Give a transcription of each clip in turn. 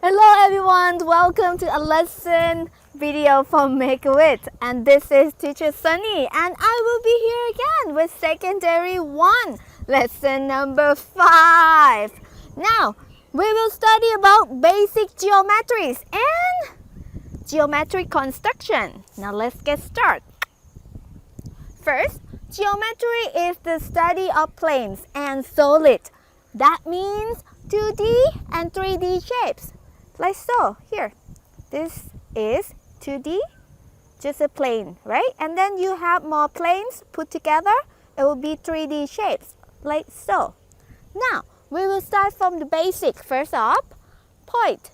Hello everyone, welcome to a lesson video from Make With, and this is teacher Sunny, and I will be here again with secondary 1, lesson number 5. Now, we will study about basic geometries and geometric construction. Now let's get started. First, geometry is the study of planes and solid. That means 2D and 3D shapes. Like so, here. This is 2D, just a plane, right? And then you have more planes put together. It will be 3D shapes, like so. Now, we will start from the basic. First up, point,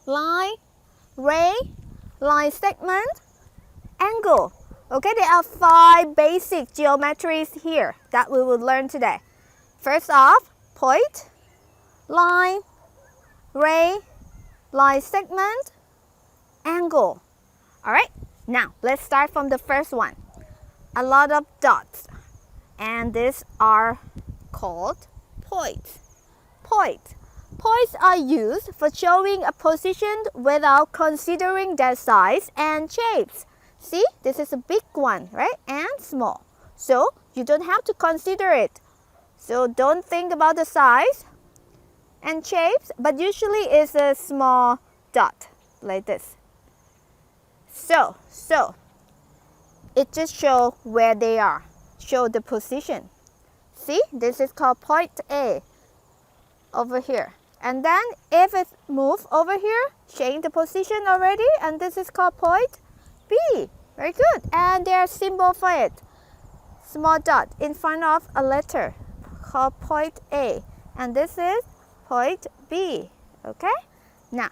line, ray, line segment, angle. Okay, there are 5 basic geometries here that we will learn today. First off, point, line, ray, line segment, angle. Alright, now let's start from the first one. A lot of dots, and these are called points. Points are used for showing a position without considering their size and shapes. See, this is a big one, right? And small. So you don't have to consider it. So don't think about the size and shapes, but usually it's a small dot like this. So it just shows where they are, show the position. See, this is called point A over here. And then if it moves over here, change the position already, and this is called point B. Very good. And there's a symbol for it. Small dot in front of a letter called point A. And this is point B. Okay? Now,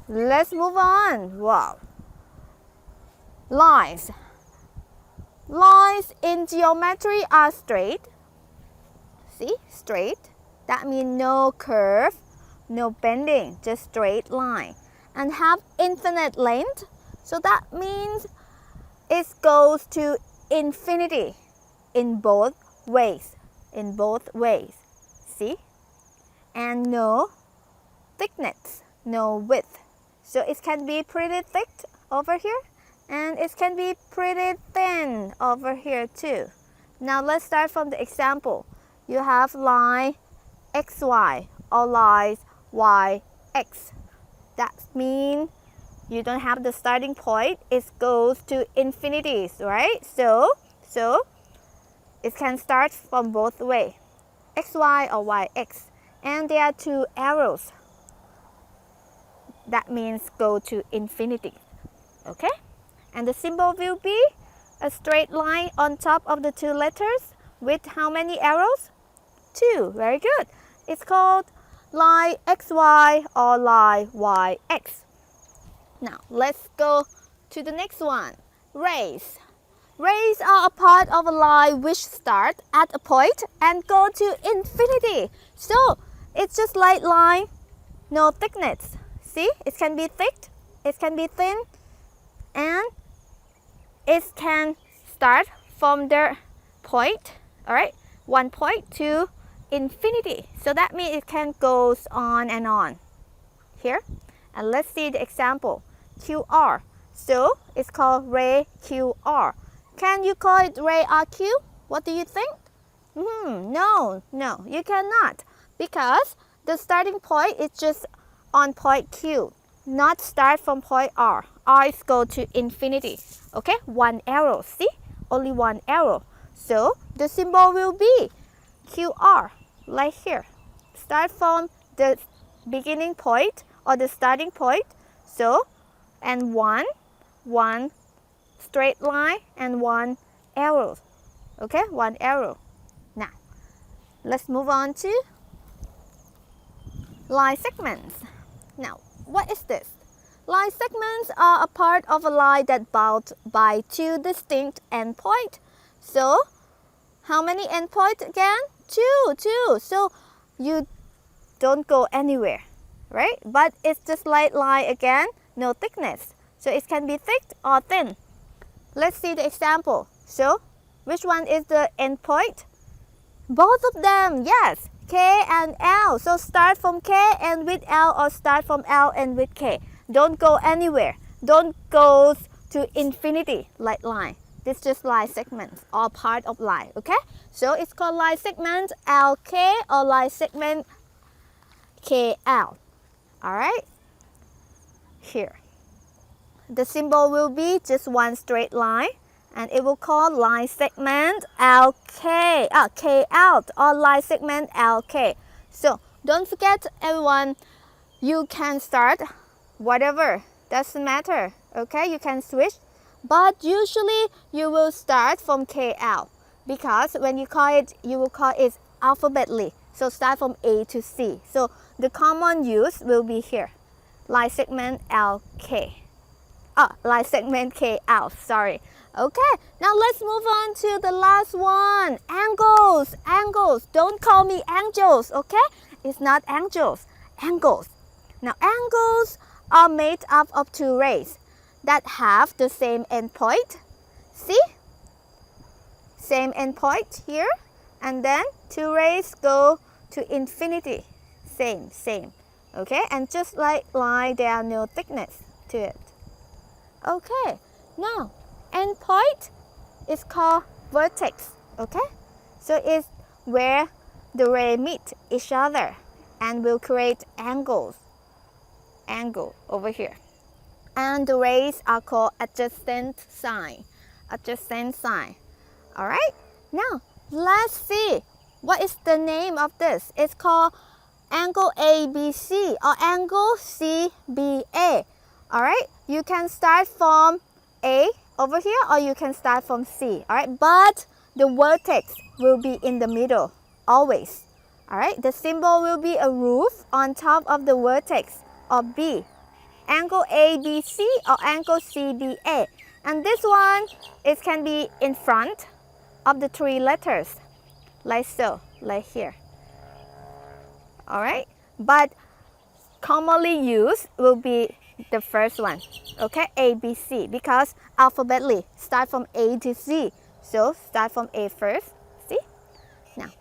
let's move on. Wow. Lines. Lines in geometry are straight. See? Straight. That means no curve, no bending, just straight line. And have infinite length. So that means it goes to infinity in both ways. See? And no thickness, no width. So it can be pretty thick over here, and it can be pretty thin over here too. Now let's start from the example. You have line XY or lines YX. That means you don't have the starting point. It goes to infinities, right? So it can start from both ways, XY or YX. And there are 2 arrows. That means go to infinity. Okay? And the symbol will be a straight line on top of the 2 letters with how many arrows? 2. Very good. It's called line XY or line YX. Now, let's go to the next one. Rays. Rays are a part of a line which start at a point and go to infinity. So, it's just like line, no thickness. See, it can be thick, it can be thin, and it can start from the point, all right, one point to infinity. So that means it can go on and on. Here, and let's see the example. QR. So it's called ray QR. Can you call it ray RQ? What do you think? No, you cannot, because the starting point is just on point Q, not start from point R. R is go to infinity. Okay, 1 arrow. See, only 1 arrow. So the symbol will be QR, like here. Start from the beginning point or the starting point. So, and one straight line and 1 arrow. Okay, 1 arrow. Now, let's move on to line segments. Now, what is this? Line segments are a part of a line that bound by 2 distinct endpoints. So, how many endpoints again? 2. So, you don't go anywhere, right? But it's just like line again, no thickness. So, it can be thick or thin. Let's see the example. So, which one is the endpoint? Both of them, yes. K and L. So start from K and with L, or start from L and with K. Don't go anywhere. Don't go to infinity like line. This is just line segments or part of line, okay? So it's called line segment LK or line segment KL. Alright? Here. The symbol will be just one straight line, and it will call line segment LK, K out, or line segment LK. So don't forget, everyone, you can start whatever, doesn't matter, okay? You can switch, but usually you will start from KL, because when you call it, you will call it alphabetically. So start from A to C. So the common use will be here, line segment LK. Line segment K out, sorry. Okay, now let's move on to the last one. Angles, angles. Don't call me angels, okay? It's not angels, angles. Now angles are made up of two rays that have the same endpoint. See? Same endpoint here. And then two rays go to infinity. Same. Okay, and just like line, there are no thickness to it. Okay, now endpoint is called vertex, okay? So it's where the rays meet each other and will create angles. Angle over here. And the rays are called adjacent sign. Adjacent sign. Alright, now let's see what is the name of this. It's called angle ABC or angle CBA. Alright, you can start from A over here, or you can start from C. Alright, but the vertex will be in the middle, always. Alright, the symbol will be a roof on top of the vertex, or B. Angle ABC or angle CBA. And this one, it can be in front of the three letters, like so, like here. Alright, but commonly used will be the first one, okay, ABC, because alphabetically start from A to Z. So start from A first, see? Now,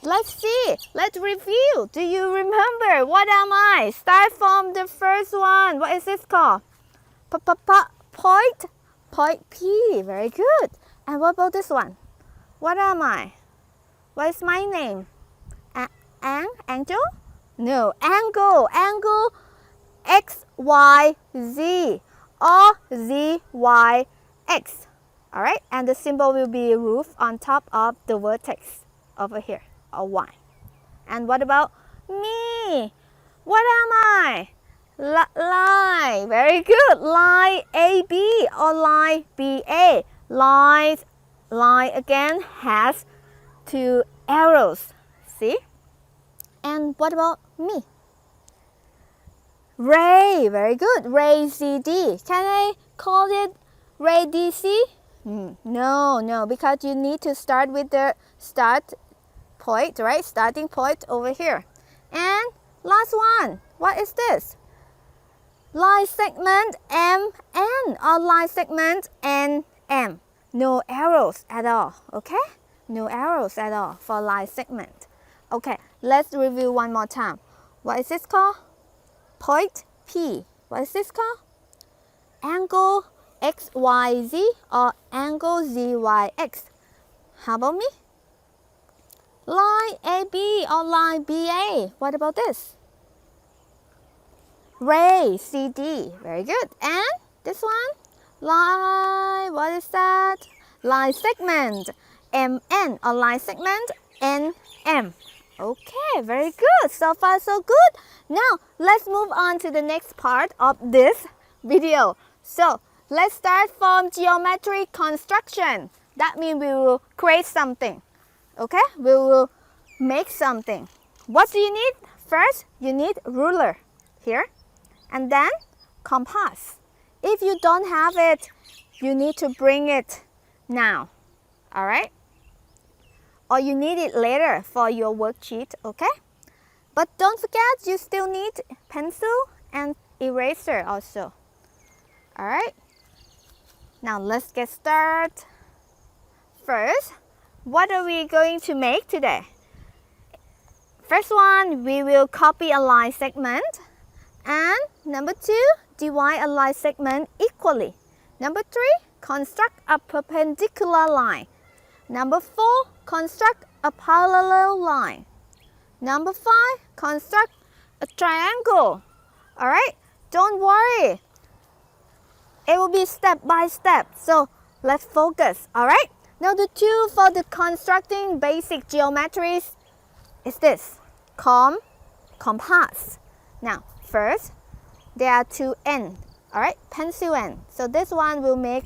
let's see, let's review. Do you remember? What am I? Start from the first one. What is this called? Point P, very good. And what about this one? What am I? What is my name? Angel? No, angle X, Y, Z, or Z, Y, X. Alright, and the symbol will be a roof on top of the vertex over here, or Y. And what about me? What am I? Line, very good. Line AB or line BA. Line again has two arrows, see? And what about me? Ray, very good. Ray CD. Can I call it ray DC? No, because you need to start with the start point, right? Starting point over here. And last one, what is this? Line segment MN or line segment NM. No arrows at all, okay? No arrows at all for line segment. Okay, let's review one more time. What is this called? Point P. What is this called? Angle XYZ or angle ZYX. How about me? Line AB or line BA. What about this? Ray CD. Very good. And this one? Line, what is that? Line segment MN or line segment NM. Okay, very good. So far, so good. Now, let's move on to the next part of this video. So, let's start from geometry construction. That means we will create something. Okay, we will make something. What do you need? First, you need ruler here, and then compass. If you don't have it, you need to bring it now. All right? Or you need it later for your worksheet, okay? But don't forget, you still need pencil and eraser also. All right? Now let's get started. First, what are we going to make today? First one, we will copy a line segment. And number 2, divide a line segment equally. Number 3, construct a perpendicular line. Number 4, construct a parallel line. Number 5, construct a triangle. Alright, don't worry. It will be step by step. So let's focus. Alright, now the tool for the constructing basic geometries is this, compass. Now, first, there are 2 ends, alright, pencil end. So this one will make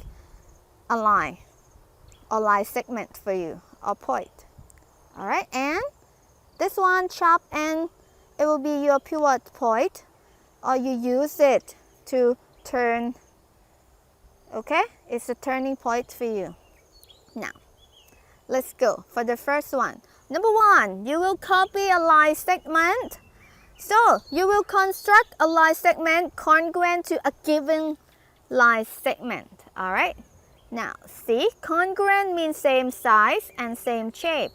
a line or line segment for you, or point. Alright, and this one, sharp end, it will be your pivot point, or you use it to turn. Okay, it's a turning point for you. Now, let's go for the first one. Number 1, you will copy a line segment. So, you will construct a line segment congruent to a given line segment. Alright, now see, congruent means same size and same shape.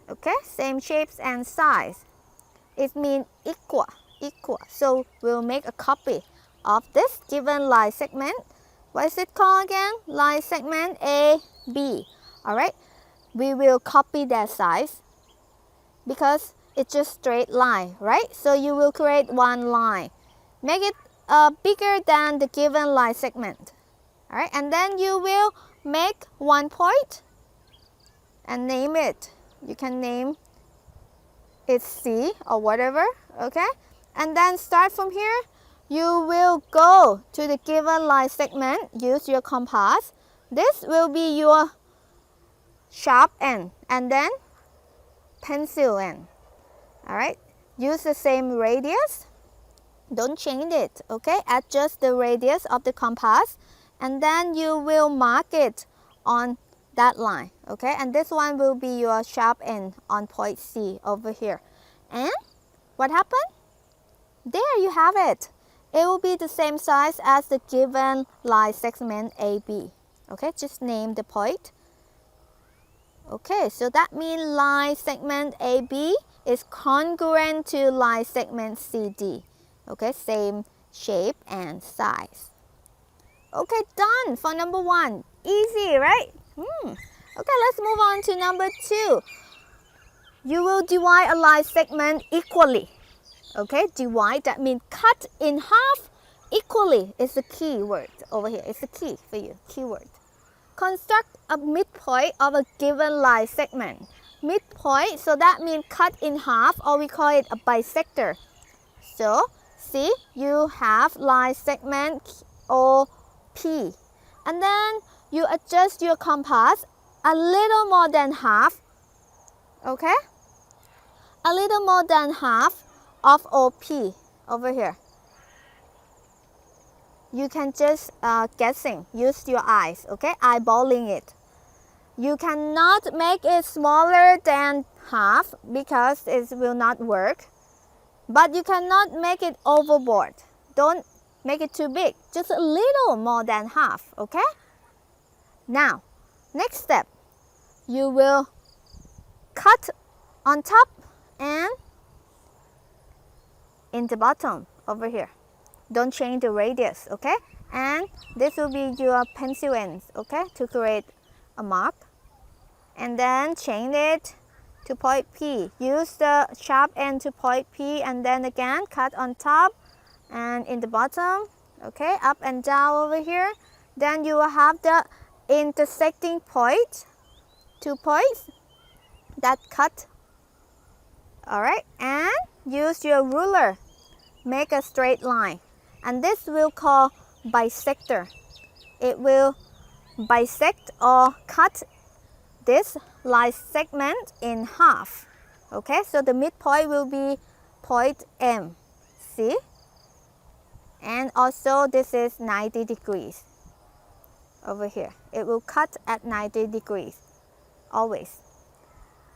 Okay, same shapes and size. It means equal. So, we'll make a copy of this given line segment. What is it called again? Line segment AB. Alright, we will copy that size because it's just straight line, right? So you will create one line. Make it bigger than the given line segment. Alright, and then you will make one point and name it. You can name it C or whatever, okay? And then start from here. You will go to the given line segment, use your compass. This will be your sharp end and then pencil end. Alright, use the same radius. Don't change it, okay? Adjust the radius of the compass and then you will mark it on that line, okay? And this one will be your sharp end on point C over here. And what happened? There you have it. It will be the same size as the given line segment AB. Okay, just name the point. Okay, so that means line segment AB is congruent to line segment CD. Okay, same shape and size. Okay, done for number 1. Easy, right? Okay, let's move on to number 2. You will divide a line segment equally. Okay, divide, that means cut in half equally is the key word over here. It's the key for you, keyword. Construct a midpoint of a given line segment. Midpoint, so that means cut in half, or we call it a bisector. So, see, you have line segment OP. And then you adjust your compass a little more than half. Okay? A little more than half of OP over here. You can just guessing, use your eyes, okay? Eyeballing it. You cannot make it smaller than half because it will not work. But you cannot make it overboard. Don't make it too big, just a little more than half, okay? Now, next step, you will cut on top and in the bottom over here. Don't change the radius, okay? And this will be your pencil ends, okay? To create a mark. And then change it to point P. Use the sharp end to point P and then again cut on top and in the bottom, okay? Up and down over here. Then you will have the intersecting point, 2 points that cut. Alright, and use your ruler. Make a straight line. And this will call bisector. It will bisect or cut this line segment in half. Okay, so the midpoint will be point M. See? And also this is 90 degrees over here. It will cut at 90 degrees always.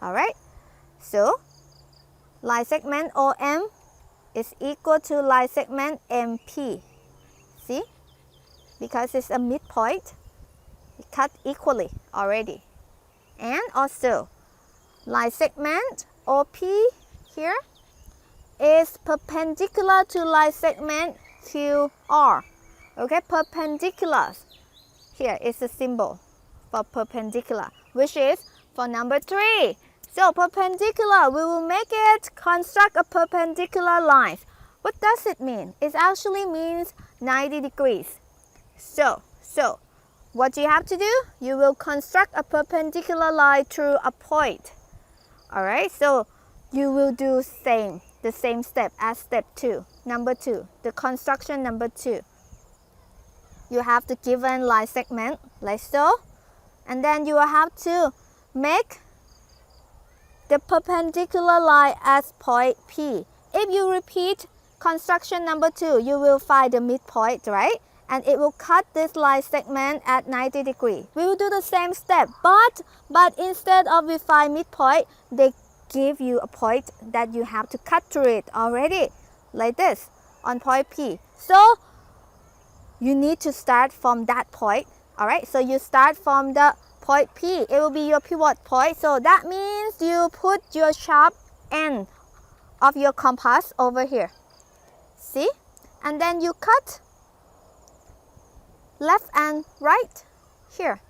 Alright, so line segment OM is equal to line segment MP. See? Because it's a midpoint, it cut equally already. And also line segment OP here is perpendicular to line segment QR. Okay, perpendicular. Here is a symbol for perpendicular, which is for number 3. So perpendicular, we will make it construct a perpendicular line. What does it mean? It actually means 90 degrees. So what you have to do, you will construct a perpendicular line through a point. Alright, so you will do the same step as step 2, number 2, the construction number 2. You have the given line segment like so, and then you will have to make the perpendicular line as point P. If you repeat construction number 2, you will find the midpoint, right? And it will cut this line segment at 90 degrees. We will do the same step, but instead of we find midpoint, they give you a point that you have to cut through it already, like this, on point P. So you need to start from that point. Alright, so you start from the point P. It will be your pivot point. So that means you put your sharp end of your compass over here. See? And then you cut left and right here.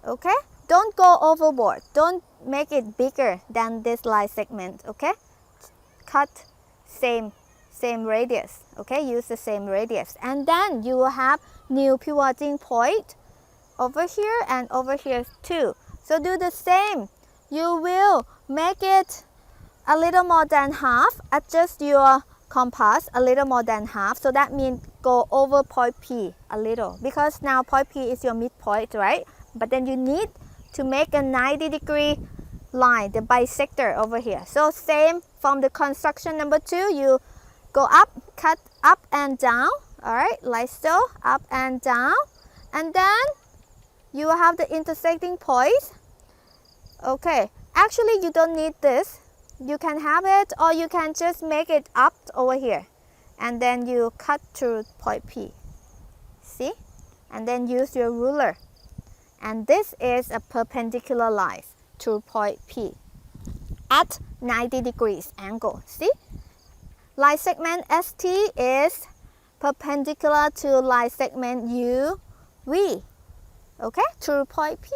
Okay? Don't go overboard. Don't make it bigger than this line segment. Okay? Cut same radius. Okay? Use the same radius. And then you will have new pivoting point over here and over here too. So do the same. You will make it a little more than half. Adjust your compass a little more than half. So that means go over point P a little, because now point P is your midpoint, right? But then you need to make a 90 degree line, the bisector over here. So same from the construction number 2, you go up, cut up and down. Alright, like so, up and down. And then you will have the intersecting points. Okay, actually you don't need this. You can have it, or you can just make it up over here. And then you cut through point P. See? And then use your ruler. And this is a perpendicular line through point P at 90 degrees angle. See? Line segment ST is perpendicular to line segment UV. Okay? Through point P.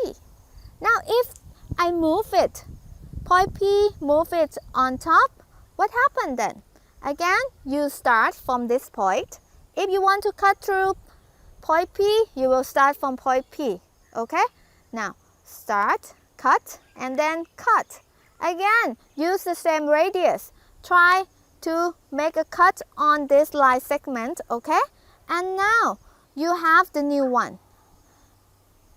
Now if I move it, point P, move it on top, what happened then? Again, you start from this point. If you want to cut through point P, you will start from point P. Okay? Now, start, cut, and then cut. Again, use the same radius. Try to make a cut on this line segment, okay? And now, you have the new one.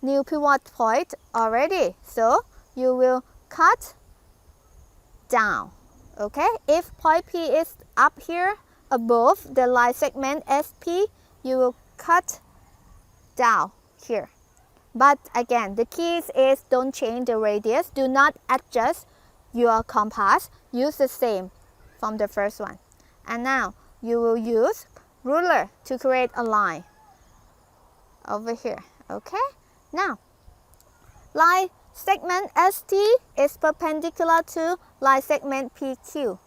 New pivot point already. So, you will cut down. Okay, if point P is up here above the line segment SP, you will cut down here. But again, the key is don't change the radius. Do not adjust your compass. Use the same from the first one. And now you will use ruler to create a line over here. Okay, now line segment ST is perpendicular to line segment PQ.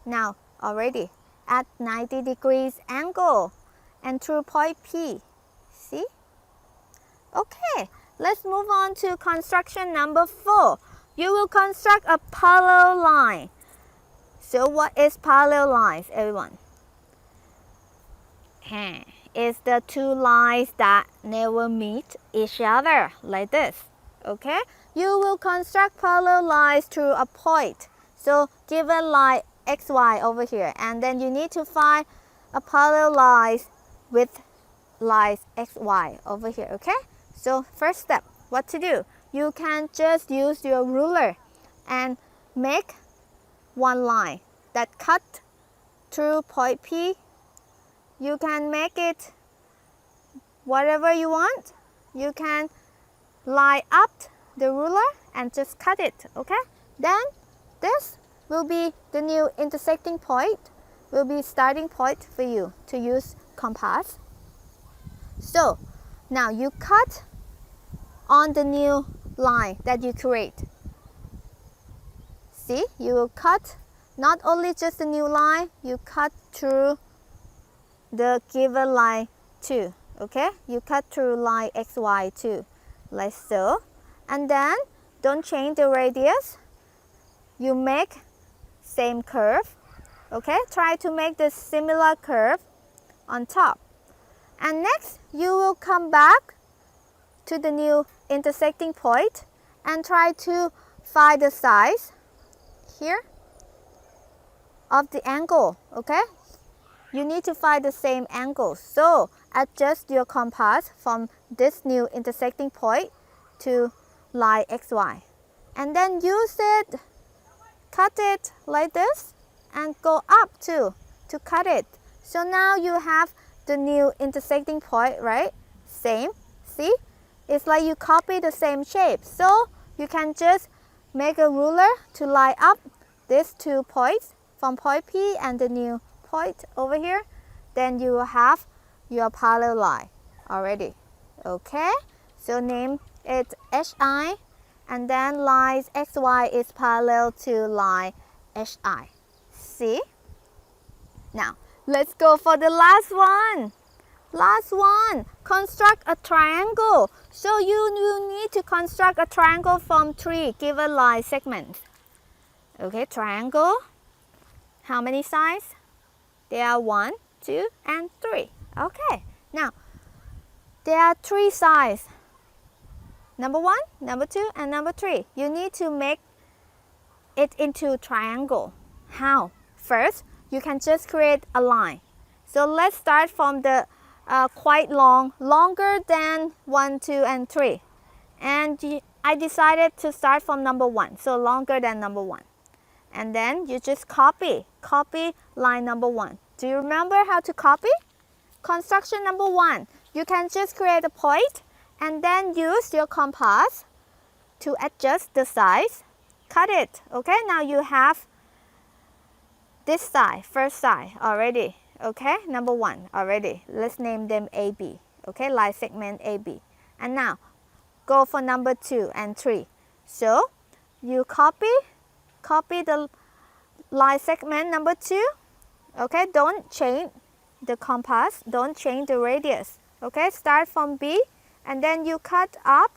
Now already at 90 degrees angle and through point P. See? Okay, let's move on to construction number 4. You will construct a parallel line. So what is parallel lines, everyone? It's the two lines that never meet each other, like this. Okay? You will construct parallel lines through a point. So given line XY over here, and then you need to find a parallel line with lines XY over here. Okay? So first step, what to do? You can just use your ruler and make one line that cut through point P. You can make it whatever you want. You can line up the ruler and just cut it, okay? Then this will be the new intersecting point, will be starting point for you to use compass. So now you cut on the new line that you create. See, you will cut not only just the new line, you cut through the given line too. Okay, you cut through line XY too, like so. And then don't change the radius. You make same curve. Okay, try to make the similar curve on top. And next, you will come back to the new intersecting point and try to find the size here of the angle. Okay, you need to find the same angle. So adjust your compass from this new intersecting point to line XY. And then use it, cut it like this, and go up too to cut it. So now you have the new intersecting point, right? Same. See? It's like you copy the same shape. So you can just make a ruler to line up these 2 points from point P and the new point over here. Then you will have your parallel line already. Okay? So name it HI, and then line XY is parallel to line HI. See? Now, let's go for the last one. Last one, construct a triangle. So you will need to construct a triangle from 3 given line segments. Okay, triangle. How many sides? There are 1, 2, and 3. Okay, now there are 3 sides. Number 1, number 2, and number 3. You need to make it into triangle. How? First, you can just create a line. So let's start from the quite long, longer than 1, 2, and 3. And I decided to start from number 1, so longer than number 1. And then you just copy line number 1. Do you remember how to copy? Construction number 1. You can just create a point and then use your compass to adjust the size. Cut it. Okay, now you have this side, first side already. Okay, number 1 already. Let's name them AB. Okay, line segment AB. And now go for number 2 and 3. So you copy the line segment number 2. Okay, don't change the compass, don't change the radius. Okay, start from B and then you cut up.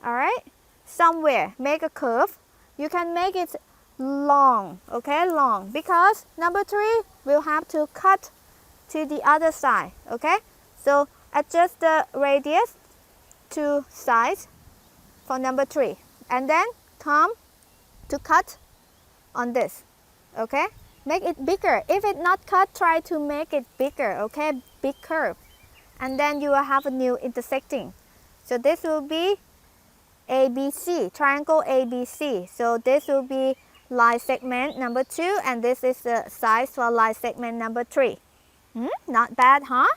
All right, somewhere make a curve. You can make it long. Okay, long, because number 3 will have to cut to the other side. Okay, so adjust the radius to size for number 3 and then come to cut on this. Okay, make it bigger. If it's not cut, try to make it bigger. Okay, big curve, and then you will have a new intersecting. So this will be ABC, triangle ABC. So this will be line segment number 2, and this is the size for line segment number 3. Not bad, huh?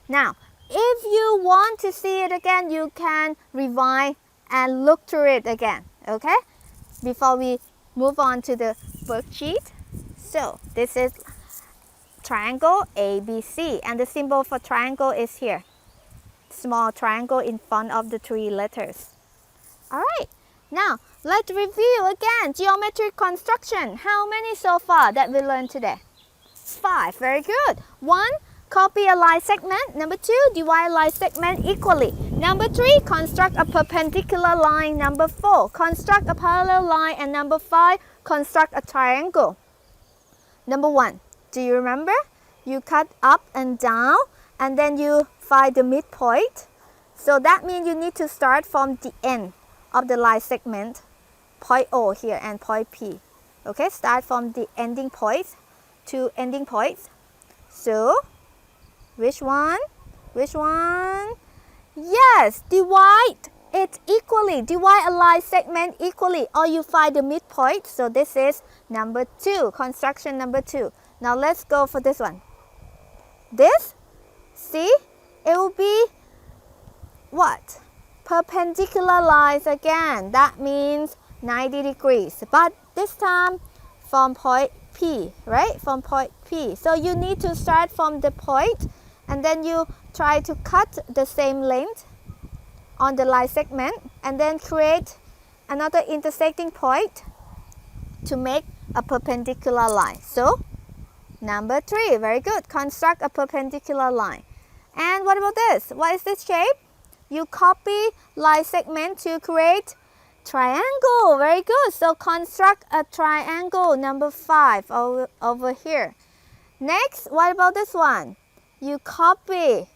Now, if you want to see it again, you can rewind and look through it again. Okay, before we move on to the worksheet. So this is triangle ABC, and the symbol for triangle is here. Small triangle in front of the 3 letters. All right, now let's review again. Geometry construction. How many so far that we learned today? 5. Very good. 1. Copy a line segment. Number 2. Divide a line segment equally. Number 3. Construct a perpendicular line. Number 4. Construct a parallel line. And number 5. Construct a triangle. Number 1. Do you remember? You cut up and down, and then you find the midpoint. So that means you need to start from the end of the line segment, point O here and point P. Okay, start from the ending point to ending point. So which one? Which one? Yes, divide it equally. Divide a line segment equally, or you find the midpoint. So this is number 2, construction number 2. Now let's go for this one. This, see, it will be what? Perpendicular lines again. That means 90 degrees. But this time from point P, right? From point P. So you need to start from the point and then you try to cut the same length on the line segment and then create another intersecting point to make a perpendicular line. So number 3, very good. Construct a perpendicular line. And what about this? What is this shape? You copy line segment to create triangle. Very good. So construct a triangle, number 5 over here. Next, what about this one? You copy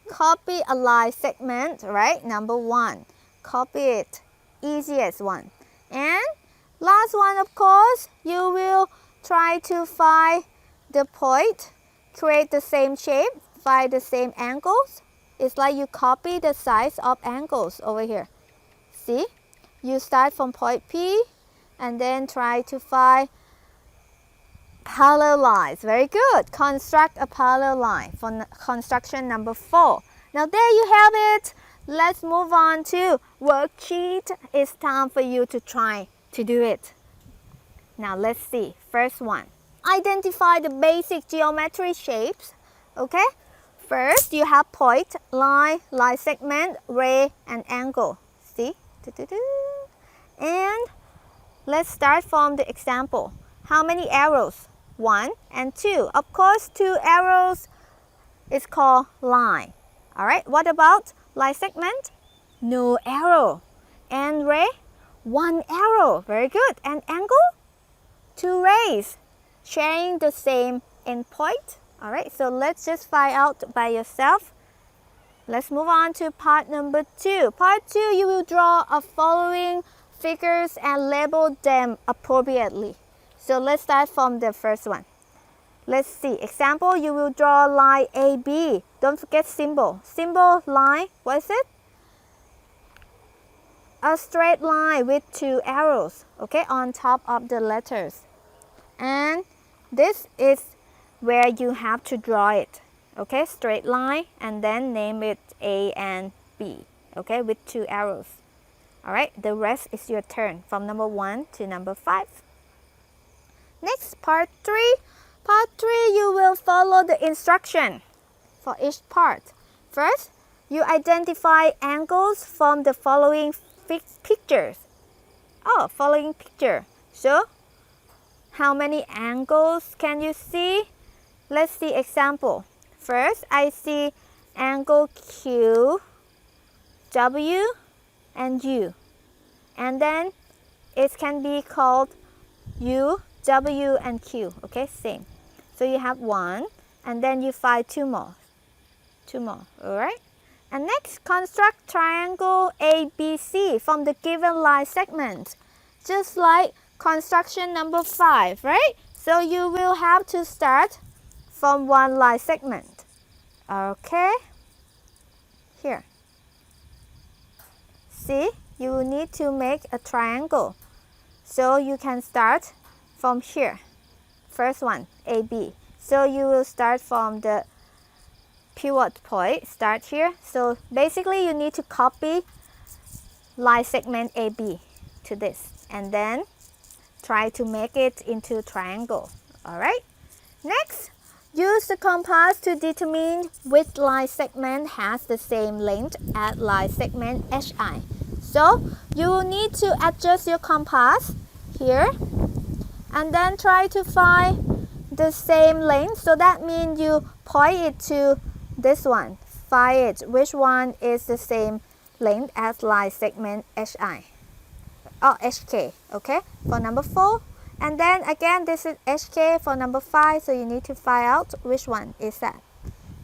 a line segment, right? Number 1. Copy it. Easiest one. And last one, of course, you will try to find the point, create the same shape, find the same angles. It's like you copy the size of angles over here. See? You start from point P and then try to find parallel lines. Very good. Construct a parallel line for construction number 4. Now there you have it. Let's move on to worksheet. It's time for you to try to do it. Now let's see. First one. Identify the basic geometry shapes. Okay? First, you have point, line, line segment, ray, and angle. See? And let's start from the example. How many arrows? 1 and 2. Of course, 2 arrows is called line. Alright, what about line segment? No arrow. And ray? 1 arrow. Very good. And angle? 2 rays. Sharing the same endpoint. Alright, so let's just find out by yourself. Let's move on to part number 2. Part 2, you will draw a following figures and label them appropriately. So let's start from the first one. Let's see. Example, you will draw line AB. Don't forget symbol. Symbol line, what is it? A straight line with 2 arrows, okay, on top of the letters. And this is where you have to draw it, okay, straight line, and then name it A and B, okay, with 2 arrows. Alright, the rest is your turn from number 1 to number 5. Next, part 3. Part 3, you will follow the instruction for each part. First, you identify angles from the following pictures. Oh, following picture. So, how many angles can you see? Let's see example. First, I see angle Q, W, and U. And then it can be called U, W, and Q. Okay, same. So you have 1, and then you find 2 more. 2 more, alright? And next, construct triangle ABC from the given line segment. Just like construction number 5, right? So you will have to start from 1 line segment. Okay? Here. See? You will need to make a triangle. So you can start from here. First one, AB. So you will start from the pivot point, start here. So basically you need to copy line segment AB to this and then try to make it into a triangle. Alright? Next, use the compass to determine which line segment has the same length as line segment HI. So you will need to adjust your compass here and then try to find the same length. So that means you point it to this one. Find it. Which one is the same length as line segment HI or HK, okay, for number 4. And then again, this is HK for number 5, so you need to find out which one is that.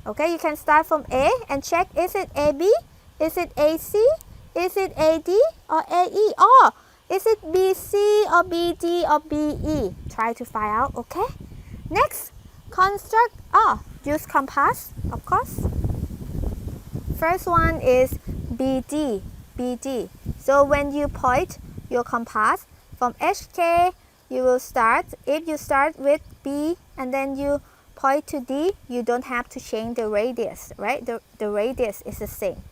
Okay, you can start from A and check, is it AB, is it AC, is it AD or AE, or is it BC or BD or BE? Try to find out, okay? Next, construct, use compass, of course. First one is BD, BD. So when you point your compass from HK, you will start, if you start with B and then you point to D, you don't have to change the radius, right? The radius is the same.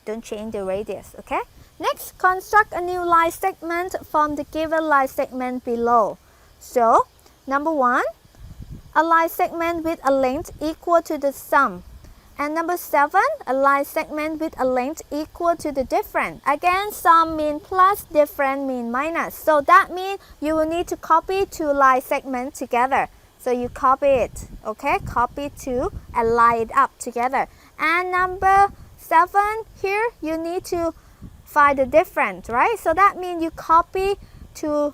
Don't change the radius, okay? Next, construct a new line segment from the given line segment below. So, number 1, a line segment with a length equal to the sum And number 7, a line segment with a length equal to the difference. Again, sum mean plus, difference mean minus. So that means you will need to copy 2 line segments together. So you copy it, okay? Copy 2 and line it up together. And number 7, here you need to find the difference, right? So that means you copy 2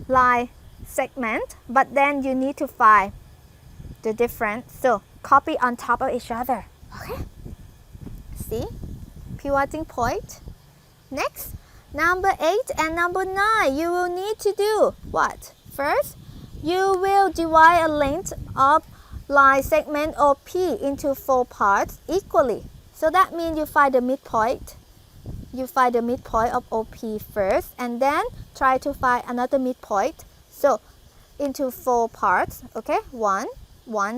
line segment, but then you need to find the difference. So copy on top of each other. Okay, see, pivoting point. Next, number 8 and number 9, you will need to do what? First, you will divide a length of line segment OP into 4 parts equally. So that means you find the midpoint. You find the midpoint of OP first, and then try to find another midpoint. So into 4 parts, okay? 1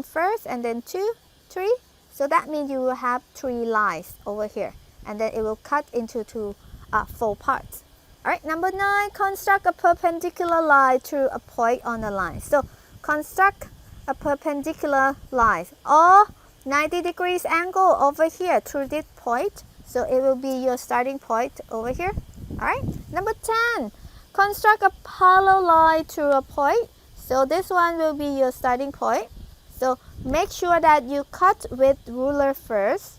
first, and then 2, 3. So that means you will have 3 lines over here, and then it will cut into 4 parts. Alright, number 9, construct a perpendicular line through a point on the line. So construct a perpendicular line or 90 degrees angle over here through this point. So it will be your starting point over here. Alright, number 10, construct a parallel line through a point. So this one will be your starting point. So make sure that you cut with ruler first.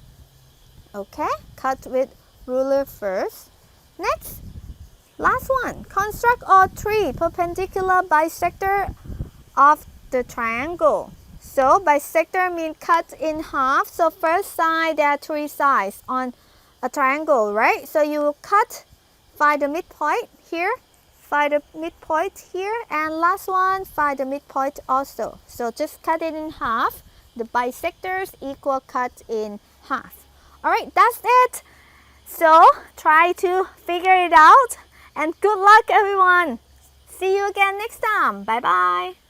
Okay, cut with ruler first. Next, last one, construct all 3 perpendicular bisector of the triangle. So bisector means cut in half. So first side, there are 3 sides on a triangle, right? So you will cut, find the midpoint here, find the midpoint here, and last one, find the midpoint also. So just cut it in half. The bisectors equal cut in half. Alright, that's it. So try to figure it out, and good luck everyone. See you again next time. Bye bye.